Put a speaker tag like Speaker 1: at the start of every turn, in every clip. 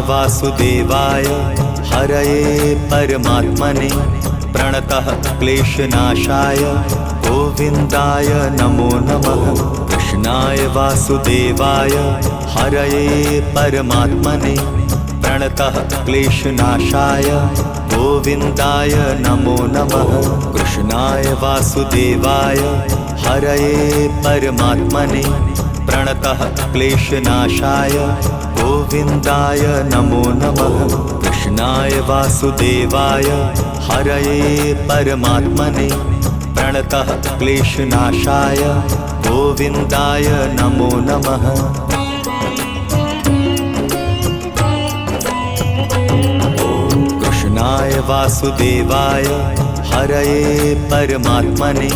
Speaker 1: वासुदेवाय हरये परमात्मने प्रणतः क्लेशनाशाय गोविन्दाय नमो नमः। कृष्णाय वासुदेवाय हरये परमात्मने प्रणतः क्लेशनाशाय गोविन्दाय नमो नमः। कृष्णाय वासुदेवाय हरये परमात्मने प्रणतः क्लेशनाशाय गोविन्दाय नमो नमः। कृष्णाय वासुदेवाय हरये परमात्मने प्रणतः क्लेशनाशाय गोविन्दाय नमो नमः। कृष्णाय वासुदेवाय हरये परमात्मने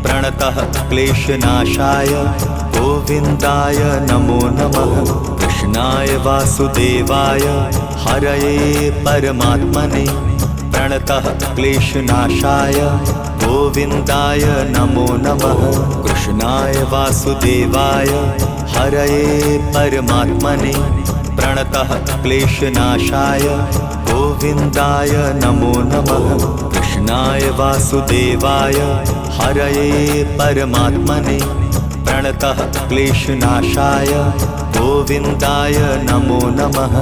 Speaker 1: प्रणतः क्लेशनाशाय गोविन्दाय नमो नमः। कृष्णाय वासुदेवाय हरये परमात्मने प्रणतः क्लेशनाशाय गोविन्दाय नमो नमः। कृष्णाय वासुदेवाय हरये परमात्मने प्रणतः क्लेशनाशाय गोविन्दाय नमो नमः। कृष्णाय वासुदेवाय हरये परमात्मने प्रणतः क्लेशनाशाय गोविन्दाय नमो नमः।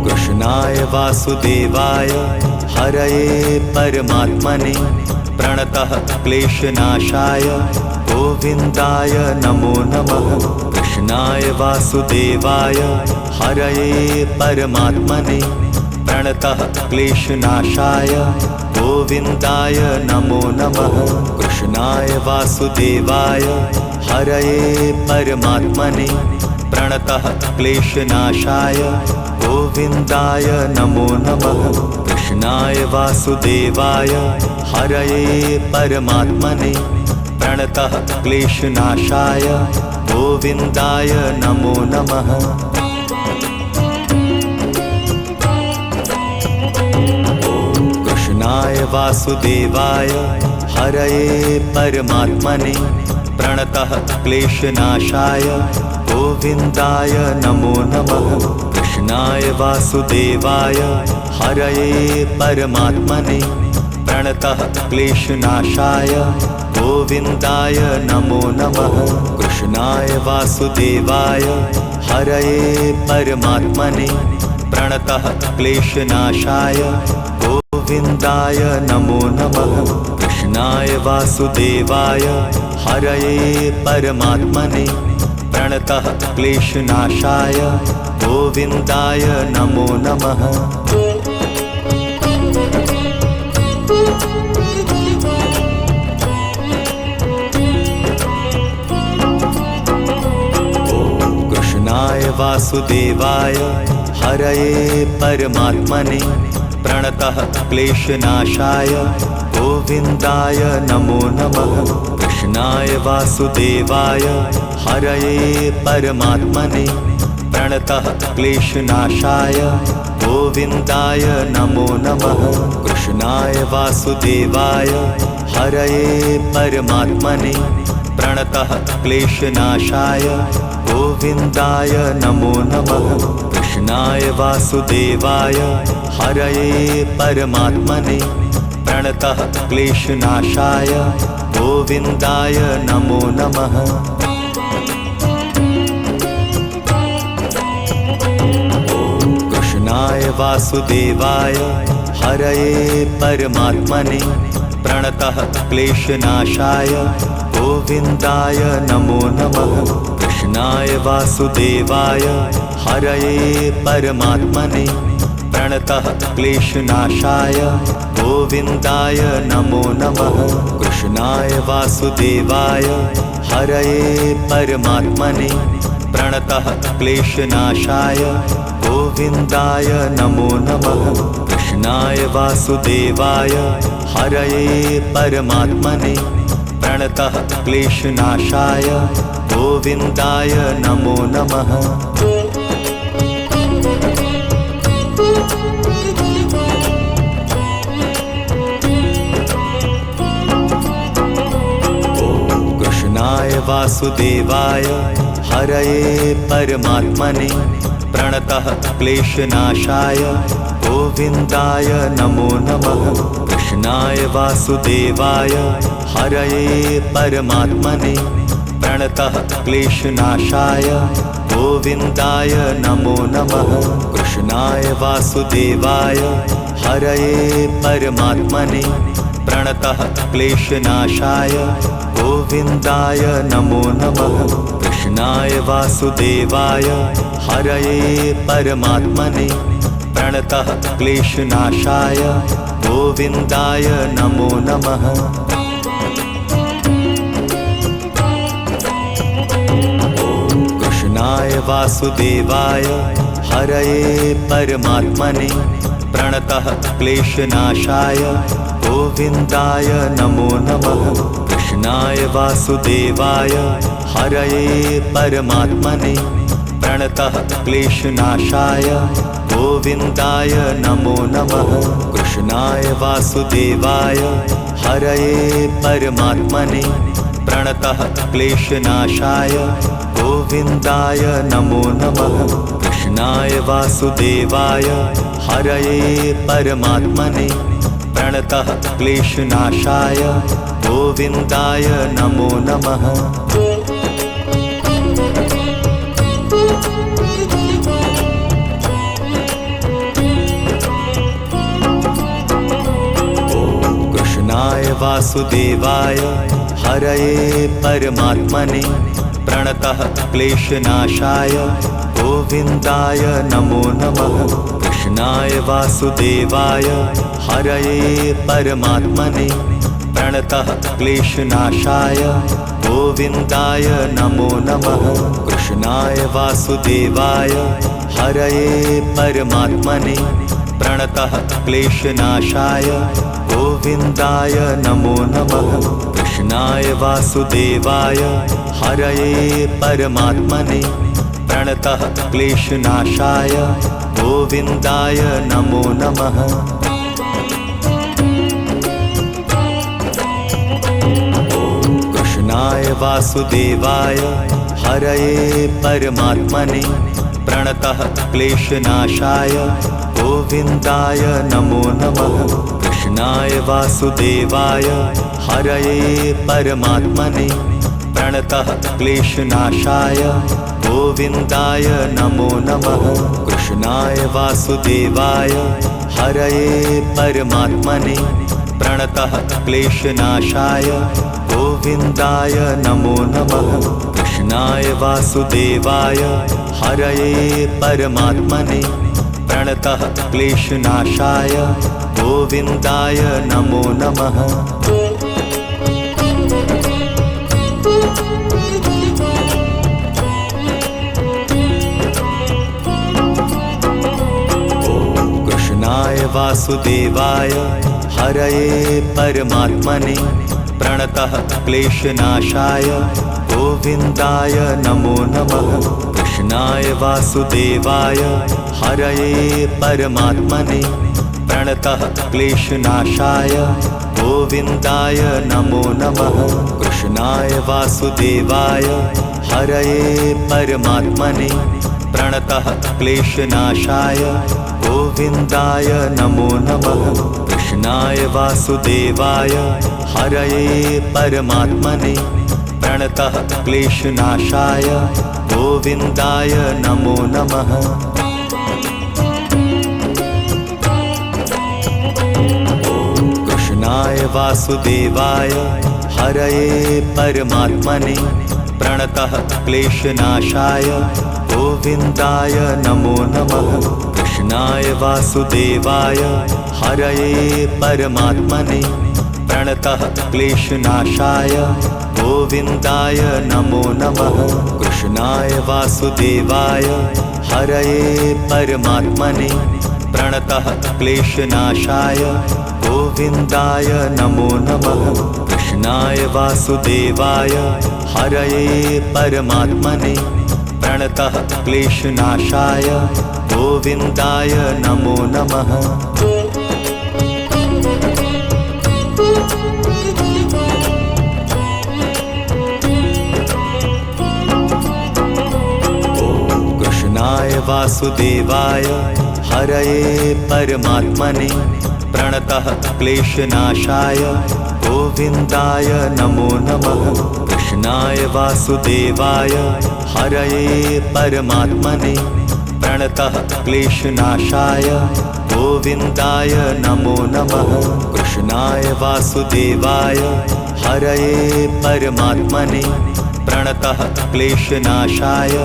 Speaker 1: कृष्णाय वासुदेवाय हरये परमात्मने प्रणतः क्लेशनाशाय गोविन्दाय नमो नमः। कृष्णाय वासुदेवाय हरये परमात्मने प्रणतः क्लेशनाशाय गोविन्दाय नमो नमः। कृष्णाय वासुदेवाय हरये परमात्मने प्रणतः क्लेशनाशाय गोविन्दाय नमो नमः। कृष्णाय वासुदेवाय हरये परमात्मने प्रणतः क्लेशनाशाय गोविन्दाय नमो नमः। कृष्णाय वासुदेवाय हरये परमात्मने प्रणतः क्लेशनाशाय गोविन्दाय नमो नमः। कृष्णाय वासुदेवाय हरये परमात्मने प्रणतः क्लेशनाशाय गोविन्दाय नमो नमः। कृष्णाय वासुदेवाय हरये परमात्मने प्रणतः क्लेशनाशाय गोविन्दाय नमो नमः। कृष्णाय वासुदेवाय हरये परमात्मने प्रणतः क्लेशनाशाय गोविन्दाय नमो नमः। कृष्णाय वासुदेवाय हरये परमात्मने प्रणतः क्लेशनाशाय गोविन्दाय नमो नमः। कृष्णाय वासुदेवाय हरये परमात्मने प्रणतः क्लेशनाशाय गोविन्दाय नमो नमः। कृष्णाय वासुदेवाय हरये परमात्मने प्रणतः क्लेशनाशाय गोविन्दाय नमो नमः। कृष्णाय वासुदेवाय हरये परमात्मने प्रणतः क्लेशनाशाय गोविन्दाय नमो नमः। कृष्णाय वासुदेवाय हरये परमात्मने प्रणतः क्लेशनाशाय गोविन्दाय नमो नमः। कृष्णाय वासुदेवाय हरये परमात्मने प्रणतः क्लेशनाशाय गोविन्दाय नमो नमः। कृष्णाय वासुदेवाय हरये परमात्मने प्रणतः क्लेशनाशाय गोविन्दाय नमो नमः। कृष्णाय वासुदेवाय हरये परमात्मने प्रणतः क्लेशनाशाय गोविन्दाय नमो नमः। वासुदेवाय हरये परमात्मने प्रणतः क्लेशनाशाय गोविन्दाय नमो नमः। कृष्णाय वासुदेवाय हरये परमात्मने प्रणतः क्लेशनाशाय गोविन्दाय नमो नमः। कृष्णाय वासुदेवाय हरये परमात्मने प्रणतः क्लेशनाशाय गोविन्दाय नमो नमः। कृष्णाय वासुदेवाय हरये परमात्मने प्रणतः क्लेशनाशाय गोविन्दाय नमो नमः। कृष्णाय वासुदेवाय हरये परमात्मने प्रणतः क्लेशनाशाय गोविन्दाय नमो नमः। कृष्णाय वासुदेवाय हरये परमात्मने प्रणतः क्लेशनाशाय गोविन्दाय नमो नमः। कृष्णाय वासुदेवाय हरये परमात्मने प्रणतः क्लेशनाशाय गोविन्दाय नमो नमः। कृष्णाय वासुदेवाय हरये परमात्मने प्रणतः क्लेशनाशाय गोविन्दाय नमो नमः। कृष्णाय वासुदेवाय हरये परमात्मने प्रणतः क्लेशनाशाय गोविन्दाय नमो नमः। कृष्णाय वासुदेवाय हरये परमात्मने प्रणतः क्लेशनाशाय गोविन्दाय नमो नमः। कृष्णाय वासुदेवाय हरये परमात्मने प्रणतः क्लेशनाशाय गोविन्दाय नमो नमः। कृष्णाय वासुदेवाय हरये परमात्मने प्रणतः क्लेशनाशाय गोविन्दाय नमो नमः। कृष्णाय वासुदेवाय हरये परमात्मने प्रणतः क्लेशनाशाय गोविन्दाय नमो नमः। कृष्णाय वासुदेवाय हरये परमात्मने प्रणतः क्लेशनाशाय गोविन्दाय नमो नमः। कृष्णाय वासुदेवाय हरये परमात्मने प्रणतः क्लेशनाशाय गोविन्दाय नमो नमः। कृष्णाय वासुदेवाय हरये परमात्मने प्रणतः क्लेशनाशाय गोविन्दाय नमो नमः। कृष्णाय वासुदेवाय हरये परमात्मने प्रणतः क्लेशनाशाय गोविन्दाय नमो नमः। कृष्णाय वासुदेवाय हरये परमात्मने प्रणतः क्लेशनाशाय गोविन्दाय नमो नमः। कृष्णाय वासुदेवाय हरये परमात्मने प्रणतः क्लेशनाशाय गोविन्दाय नमो नमः। कृष्णाय वासुदेवाय हरये परमात्मने प्रणतः क्लेशनाशाय गोविन्दाय नमो नमः। कृष्णाय वासुदेवाय हरये परमात्मने प्रणतः क्लेशनाशाय गोविन्दाय नमो नमः। कृष्णाय वासुदेवाय हरये परमात्मने प्रणतः क्लेशनाशाय गोविन्दाय नमो नमः। कृष्णाय वासुदेवाय हरये परमात्मने प्रणतः क्लेशनाशाय गोविन्दाय नमो नमः। कृष्णाय वासुदेवाय हरये परमात्मने प्रणतः क्लेशनाशाय गोविन्दाय नमो नमः। वासुदेवाय हरये परमात्मने प्रणतः क्लेशनाशाय गोविन्दाय नमो नमः। कृष्णाय वासुदेवाय हरये परमात्मने प्रणतः क्लेशनाशाय गोविन्दाय नमो नमः। कृष्णाय वासुदेवाय हरये परमात्मने प्रणतः क्लेशनाशाय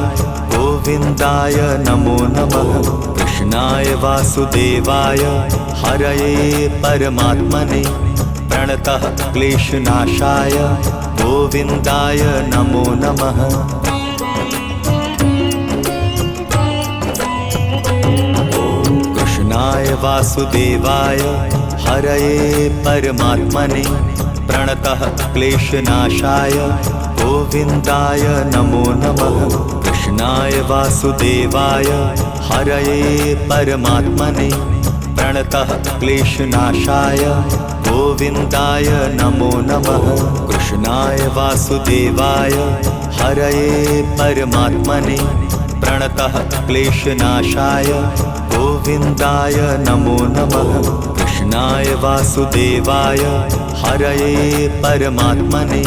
Speaker 1: गोविन्दाय नमो नमः। कृष्णाय वासुदेवाय हरये परमात्मने प्रणतः क्लेशनाशाय गोविन्दाय नमो नमः। कृष्णाय वासुदेवाय हरये परमात्मने प्रणतः क्लेशनाशाय गोविन्दाय नमो नमः। कृष्णाय वासुदेवाय हरये परमात्मने प्रणतः क्लेशनाशाय गोविन्दाय नमो नमः। कृष्णाय वासुदेवाय हरये परमात्मने प्रणतः क्लेशनाशाय गोविन्दाय नमो नमः। कृष्णाय वासुदेवाय हरये परमात्मने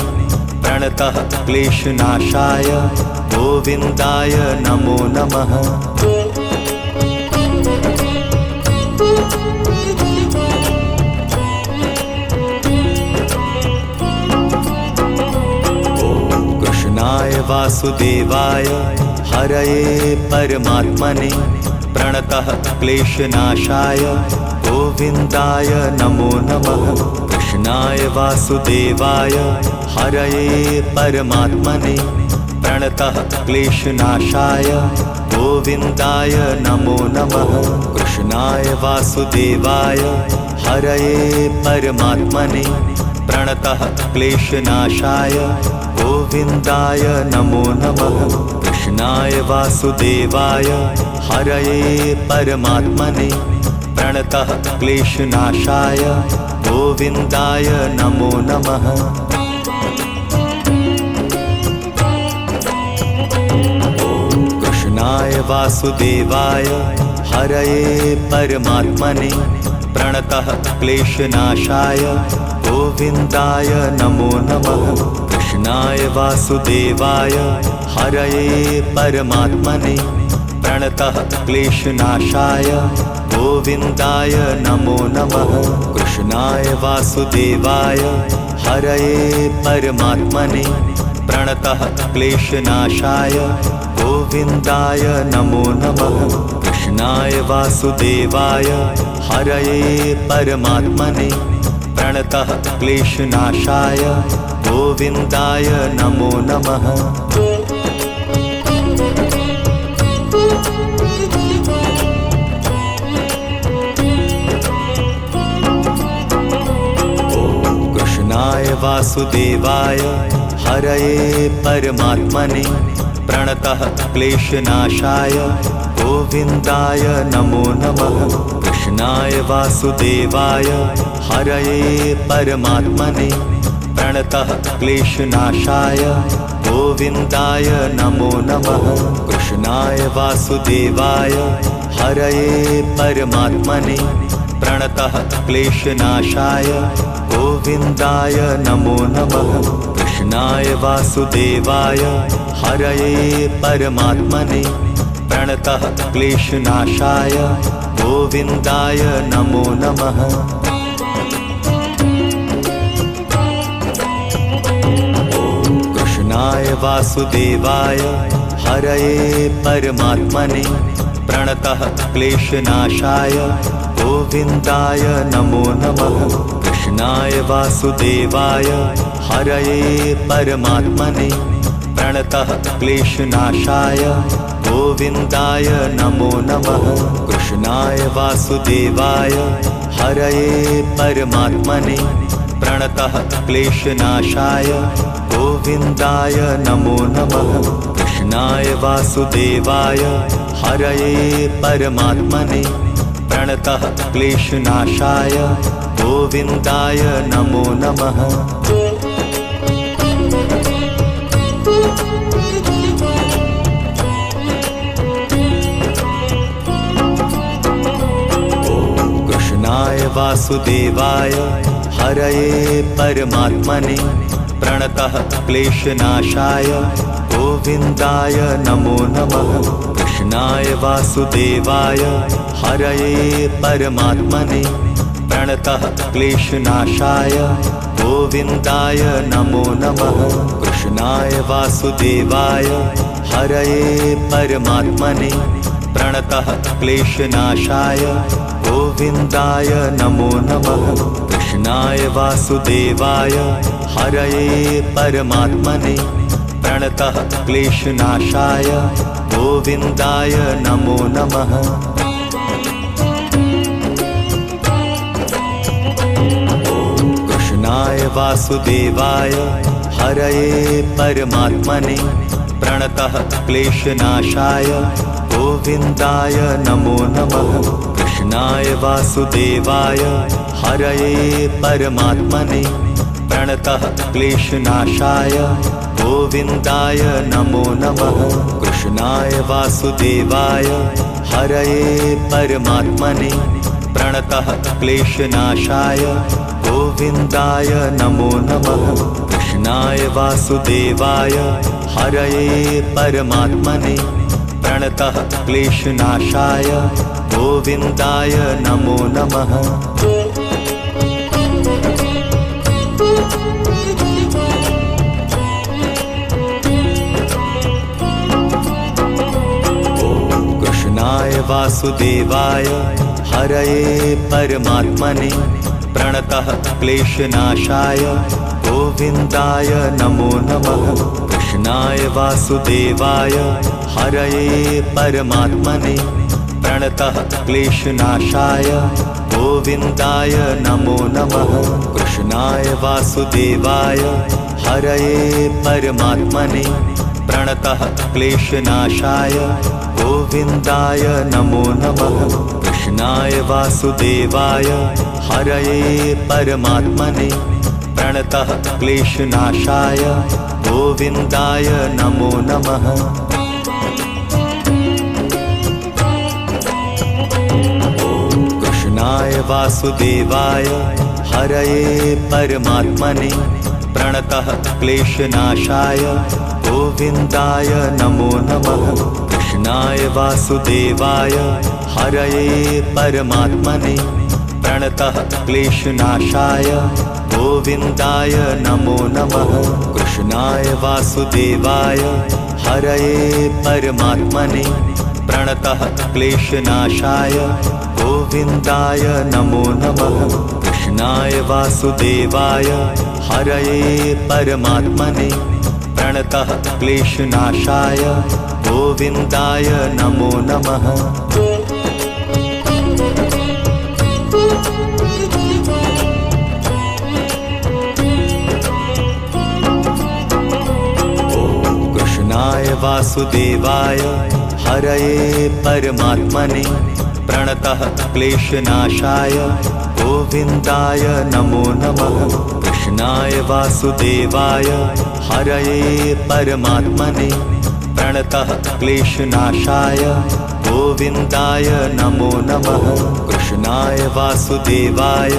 Speaker 1: प्रणतः क्लेशनाशाय गोविन्दाय नमो नमः। कृष्णाय वासुदेवाय हरये परमात्मने प्रणतः क्लेशनाशाय गोविन्दाय नमो नमः। कृष्णाय वासुदेवाय हरये परमात्मने प्रणतः क्लेशनाशाय गोविन्दाय नमो नमः। कृष्णाय वासुदेवाय हरये परमात्मने प्रणतः क्लेशनाशाय गोविन्दाय नमो नमः। कृष्णाय वासुदेवाय हरये परमात्मने प्रणतः क्लेशनाशाय गोविन्दाय नमो नमः। कृष्णाय वासुदेवाय हरये परमात्मने प्रणतः क्लेशनाशाय गोविन्दाय नमो नमः। कृष्णाय वासुदेवाय हरये परमात्मने प्रणतः क्लेशनाशाय गोविन्दाय नमो नमः। कृष्णाय वासुदेवाय हरये परमात्मने प्रणतः क्लेशनाशाय गोविन्दाय नमो नमः। कृष्णाय वासुदेवाय हरये परमात्मने प्रणतः क्लेशनाशाय गोविन्दाय नमो नमः। कृष्णाय वासुदेवाय हरये परमात्मने प्रणतः क्लेशनाशाय गोविन्दाय नमो नमः। कृष्णाय वासुदेवाय हरये परमात्मने प्रणतः क्लेशनाशाय गोविन्दाय नमो नमः। कृष्णाय वासुदेवाय हरये परमात्मने प्रणतः क्लेशनाशाय गोविन्दाय नमो नमः। कृष्णाय वासुदेवाय हरये परमात्मने प्रणतः क्लेशनाशाय गोविन्दाय नमो नमः। कृष्णाय वासुदेवाय हरये परमात्मने प्रणतः क्लेशनाशाय गोविन्दाय नमो नमः। कृष्णाय वासुदेवाय हरये परमात्मने प्रणतः क्लेशनाशाय गोविन्दाय नमो नमः। कृष्णाय वासुदेवाय हरये परमात्मने प्रणतः क्लेशनाशाय गोविन्दाय नमो नमः। कृष्णाय वासुदेवाय हरये परमात्मने प्रणतः क्लेशनाशाय गोविन्दाय नमो नमः। वासुदेवाय हरये परमात्मने प्रणतः क्लेशनाशाय गोविन्दाय नमो नमः। कृष्णाय वासुदेवाय हरये परमात्मने प्रणतः क्लेशनाशाय गोविन्दाय नमो नमः। कृष्णाय वासुदेवाय हरये परमात्मने प्रणतः क्लेशनाशाय गोविन्दाय नमो नमः। कृष्णाय वासुदेवाय हरये परमात्मने प्रणतः क्लेशनाशाय गोविन्दाय नमो नमः। कृष्णाय वासुदेवाय हरये परमात्मने प्रणतः क्लेशनाशाय गोविन्दाय नमो नमः। कृष्णाय वासुदेवाय हरये परमात्मने प्रणतः क्लेशनाशाय गोविन्दाय नमो नमः। कृष्णाय वासुदेवाय हरये परमात्मने प्रणतः क्लेशनाशाय गोविन्दाय नमो नमः। कृष्णाय वासुदेवाय हरये परमात्मने प्रणतः क्लेशनाशाय गोविन्दाय नमो नमः। कृष्णाय वासुदेवाय हरये परमात्मने प्रणतः क्लेशनाशाय गोविन्दाय नमो नमः। कृष्णाय वासुदेवाय हरये परमात्मने प्रणतः क्लेशनाशाय गोविन्दाय नमो नमः। कृष्णाय वासुदेवाय हरये परमात्मने प्रणतः क्लेशनाशाय गोविन्दाय नमो नमः। कृष्णाय वासुदेवाय हरये परमात्मने प्रणतः क्लेशनाशाय गोविन्दाय नमो नमः। कृष्णाय वासुदेवाय हरये परमात्मने प्रणतः क्लेशनाशाय गोविन्दाय नमो नमः। कृष्णाय वासुदेवाय हरये परमात्मने प्रणतः क्लेशनाशाय गोविन्दाय नमो नमः। कृष्णाय वासुदेवाय हरये परमात्मने प्रणतः क्लेशनाशाय गोविन्दाय नमो नमः। कृष्णाय वासुदेवाय हरये परमात्मने प्रणतः क्लेशनाशाय गोविन्दाय नमो नमः। कृष्णाय वासुदेवाय हरये परमात्मने प्रणतः क्लेशनाशाय गोविन्दाय नमो नमः। कृष्णाय वासुदेवाय हरये परमात्मने प्रणतः क्लेशनाशाय गोविन्दाय नमो नमः। कृष्णाय वासुदेवाय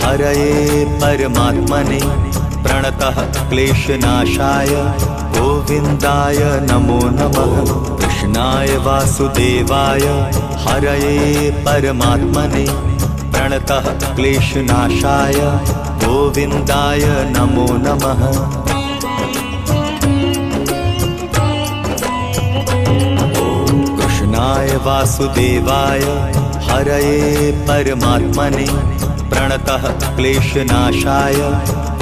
Speaker 1: हरये परमात्मने प्रणतः क्लेशनाशाय गोविन्दाय नमो नमः। कृष्णाय वासुदेवाय हरये परमात्मने प्रणतः क्लेशनाशाय गोविन्दाय नमो नमः। कृष्णाय वासुदेवाय हरये परमात्मने प्रणतः क्लेशनाशाय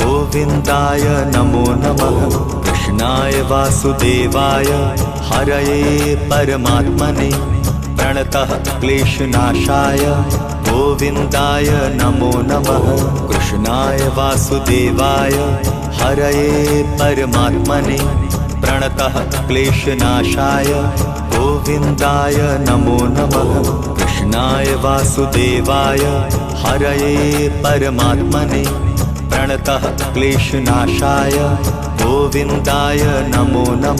Speaker 1: गोविन्दाय नमो नमः। कृष्णाय वासुदेवाय हरये परमात्मने प्रणतः क्लेशनाशाय गोविन्दाय नमो नमः। कृष्णाय वासुदेवाय हरये परमात्मने प्रणतः क्लेशनाशाय गोविन्दाय नमो नमः। कृष्णाय वासुदेवाय हरये परमात्मने प्रणतः क्लेशनाशाय गोविन्दाय नमो नमः।